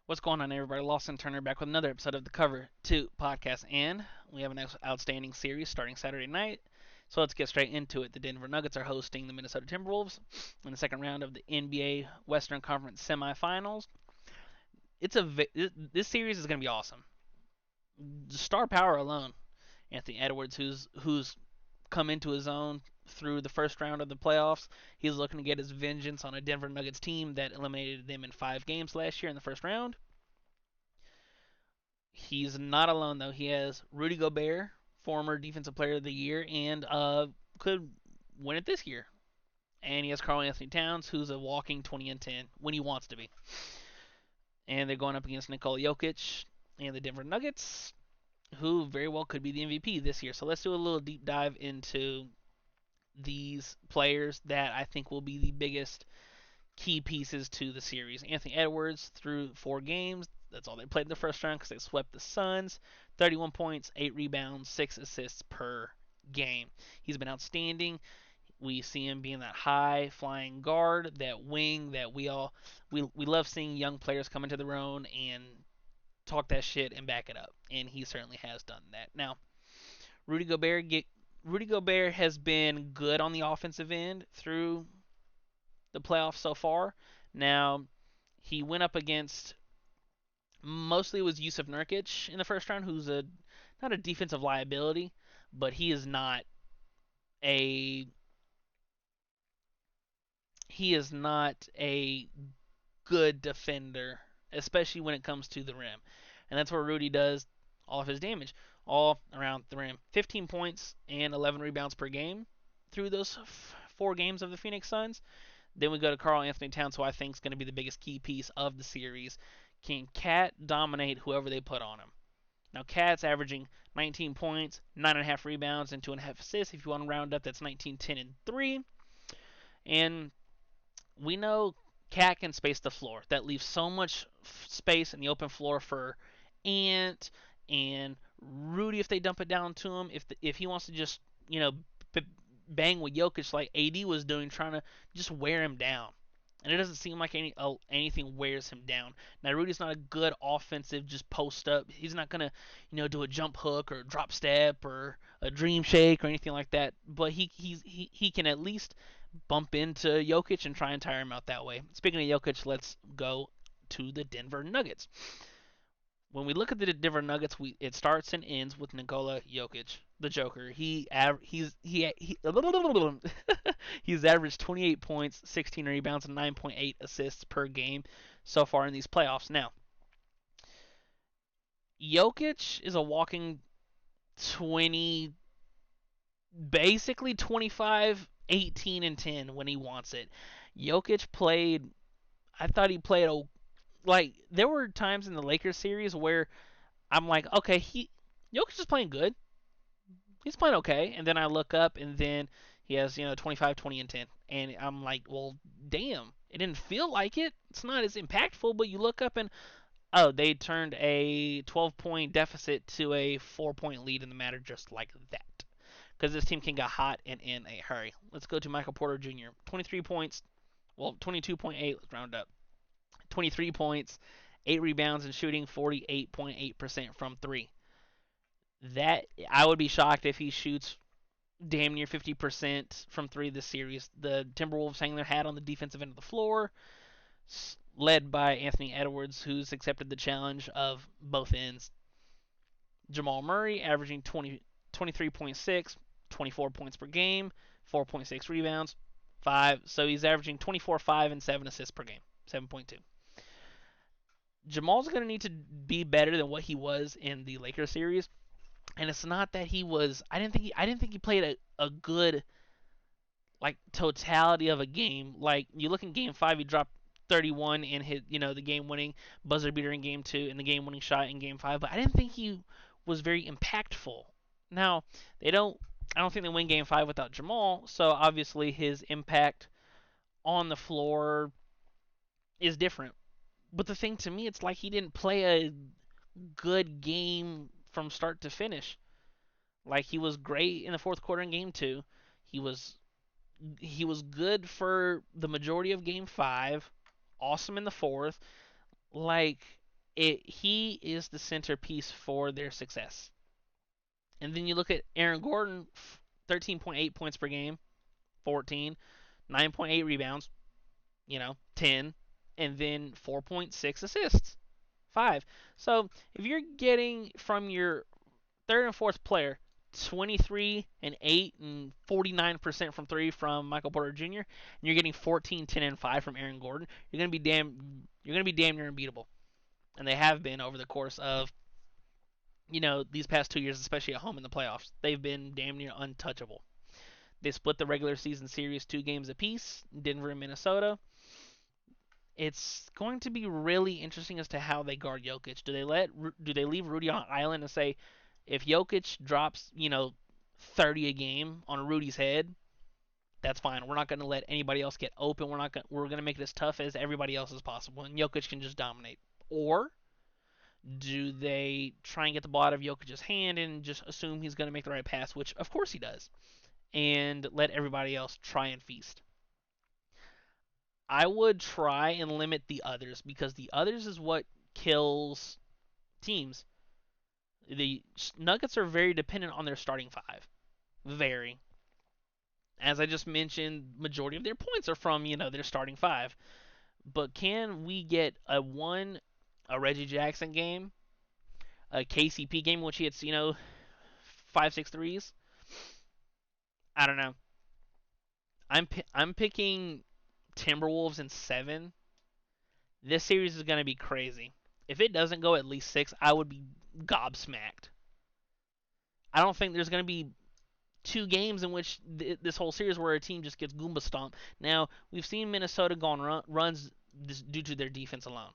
What's going on, everybody? Lawson Turner back with another episode of the Cover 2 podcast, and we have an outstanding series starting Saturday night. So let's get straight into it. The Denver Nuggets are hosting the Minnesota Timberwolves in the second round of the NBA Western Conference semifinals. This series is going to be awesome. The star power alone, Anthony Edwards, who's come into his own through the first round of the playoffs. He's looking to get his vengeance on a Denver Nuggets team that eliminated them in 5 games last year in the first round. He's not alone though. He has Rudy Gobert, former Defensive Player of the Year, and could win it this year. And he has Karl Anthony Towns, who's a walking 20 and 10 when he wants to be. And they're going up against Nikola Jokic and the Denver Nuggets, who very well could be the MVP this year. So let's do a little deep dive into these players that I think will be the biggest key pieces to the series. Anthony Edwards through 4 games. That's all they played in the first round because they swept the Suns. 31 points, 8 rebounds, 6 assists per game. He's been outstanding. We see him being that high flying guard, that wing that we love seeing young players come into their own and talk that shit and back it up. And he certainly has done that. Now, Rudy Gobert Rudy Gobert has been good on the offensive end through the playoffs so far. Now, he went up against mostly it was Yusuf Nurkic in the first round, who's a not a defensive liability, but a he is not a good defender, especially when it comes to the rim. And that's where Rudy does all of his damage, all around the rim. 15 points and 11 rebounds per game through those 4 games of the Phoenix Suns. Then we go to Karl Anthony Towns, who I think is going to be the biggest key piece of the series. Can Cat dominate whoever they put on him? Now, Cat's averaging 19 points, 9.5 rebounds, and 2.5 assists. If you want to round up, that's 19, 10, and 3. And we know Cat can space the floor. That leaves so much space in the open floor for Ant and Rudy if they dump it down to him. If he wants to just bang with Jokic like AD was doing, trying to just wear him down. And it doesn't seem like anything wears him down. Now Rudy's not a good offensive just post up. He's not gonna do a jump hook or a drop step or a dream shake or anything like that. But he can at least bump into Jokic and try and tire him out that way. Speaking of Jokic, let's go to the Denver Nuggets. When we look at the Denver Nuggets, it starts and ends with Nikola Jokic, the Joker. He's averaged 28 points, 16 rebounds, and 9.8 assists per game so far in these playoffs. Now, Jokic is a walking 20, basically 25, 18, and 10 when he wants it. Jokic played. I thought he played like there were times in the Lakers series where I'm like, okay, Jokic is playing good. He's playing okay. And then I look up and then he has, 25, 20, and 10. And I'm like, well, damn. It didn't feel like it. It's not as impactful, but you look up and, oh, they turned a 12-point deficit to a 4-point lead in the matter just like that. Because this team can get hot and in a hurry. Let's go to Michael Porter Jr. 23 points. Well, 22.8. Let's round up. 23 points, 8 rebounds, and shooting 48.8% from 3. That I would be shocked if he shoots damn near 50% from 3 this series. The Timberwolves hang their hat on the defensive end of the floor, led by Anthony Edwards, who's accepted the challenge of both ends. Jamal Murray averaging 23.6, 24 points per game, 4.6 rebounds, 5. So he's averaging 24, 5, and 7 assists per game, 7.2. Jamal's going to need to be better than what he was in the Lakers series. And it's not that he was. I didn't think he played a good like totality of a game. Like you look in Game 5, he dropped 31 and hit the game winning buzzer beater in Game 2 and the game winning shot in Game 5. But I didn't think he was very impactful. Now they don't. I don't think they win Game 5 without Jamal. So obviously his impact on the floor is different. But the thing to me, it's like he didn't play a good game from start to finish. Like he was great in the fourth quarter in game 2. He was he was good for the majority of game 5. Awesome in the fourth. Like he is the centerpiece for their success. And then you look at Aaron Gordon, 13.8 points per game, 14, 9.8 rebounds, 10, and then 4.6 assists, 5. So if you're getting from your third and fourth player 23 and 8 and 49% from 3 from Michael Porter Jr., and you're getting 14, 10 and 5 from Aaron Gordon, you're going to be damn near unbeatable. And they have been over the course of these past 2 years, especially at home in the playoffs. They've been damn near untouchable. They split the regular season series 2 games apiece, Denver and Minnesota. It's going to be really interesting as to how they guard Jokic. Do they leave Rudy on an island and say, if Jokic drops 30 a game on Rudy's head, that's fine. We're not going to let anybody else get open. We're going to make it as tough as everybody else as possible, and Jokic can just dominate. Or do they try and get the ball out of Jokic's hand and just assume he's going to make the right pass, which of course he does, and let everybody else try and feast? I would try and limit the others because the others is what kills teams. The Nuggets are very dependent on their starting five. Very. As I just mentioned, majority of their points are from, their starting five. But can we get a Reggie Jackson game, a KCP game, which he hits, 5, 6 threes? I don't know. I'm picking Timberwolves in 7. This series is going to be crazy. If it doesn't go at least 6, I would be gobsmacked. I don't think there's going to be 2 games in which this whole series where a team just gets Goomba stomped. Now, we've seen Minnesota go on runs due to their defense alone.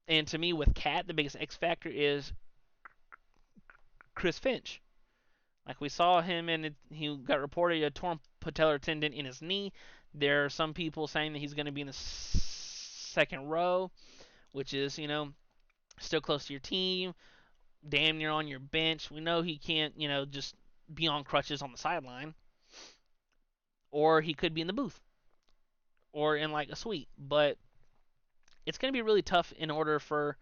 And to me, with Cat, the biggest X factor is Chris Finch. Like we saw him, and he got reported a torn patellar tendon in his knee. There are some people saying that he's going to be in the second row, which is, still close to your team, damn near on your bench. We know he can't, just be on crutches on the sideline. Or he could be in the booth or in like a suite. But it's going to be really tough in order for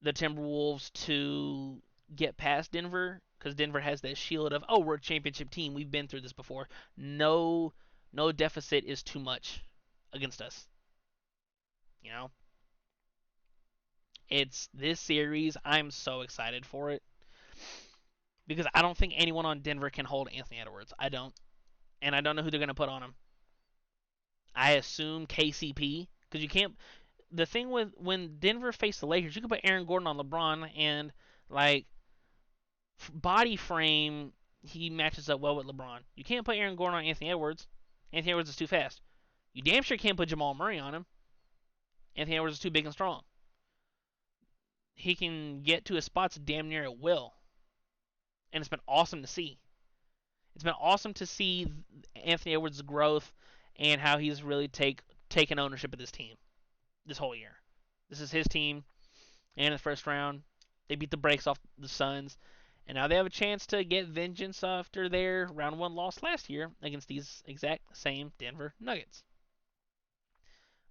the Timberwolves to get past Denver because Denver has that shield of, oh, we're a championship team. We've been through this before. No, no deficit is too much against us. You know, it's this series. I'm so excited for it because I don't think anyone on Denver can hold Anthony Edwards. I don't, and I don't know who they're going to put on him. I assume KCP because you can't. The thing with when Denver faced the Lakers, you can put Aaron Gordon on LeBron and like body frame, he matches up well with LeBron. You can't put Aaron Gordon on Anthony Edwards. Anthony Edwards is too fast. You damn sure can't put Jamal Murray on him. Anthony Edwards is too big and strong. He can get to his spots damn near at will. And it's been awesome to see. It's been awesome to see Anthony Edwards' growth and how he's really taken ownership of this team this whole year. This is his team. And in the first round, they beat the brakes off the Suns. And now they have a chance to get vengeance after their round 1 loss last year against these exact same Denver Nuggets.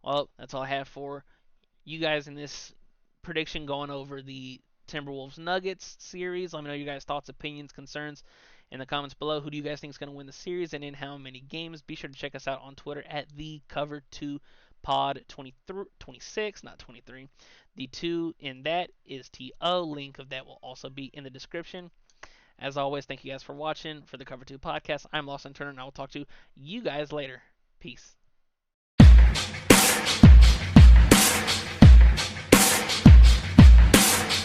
Well, that's all I have for you guys in this prediction going over the Timberwolves Nuggets series. Let me know your guys' thoughts, opinions, concerns in the comments below. Who do you guys think is going to win the series and in how many games? Be sure to check us out on Twitter at the Cover2Pod 26, not 23. The 2 in that is TO. Link of that will also be in the description. As always, thank you guys for watching. For the Cover 2 podcast, I'm Lawson Turner, and I will talk to you guys later. Peace.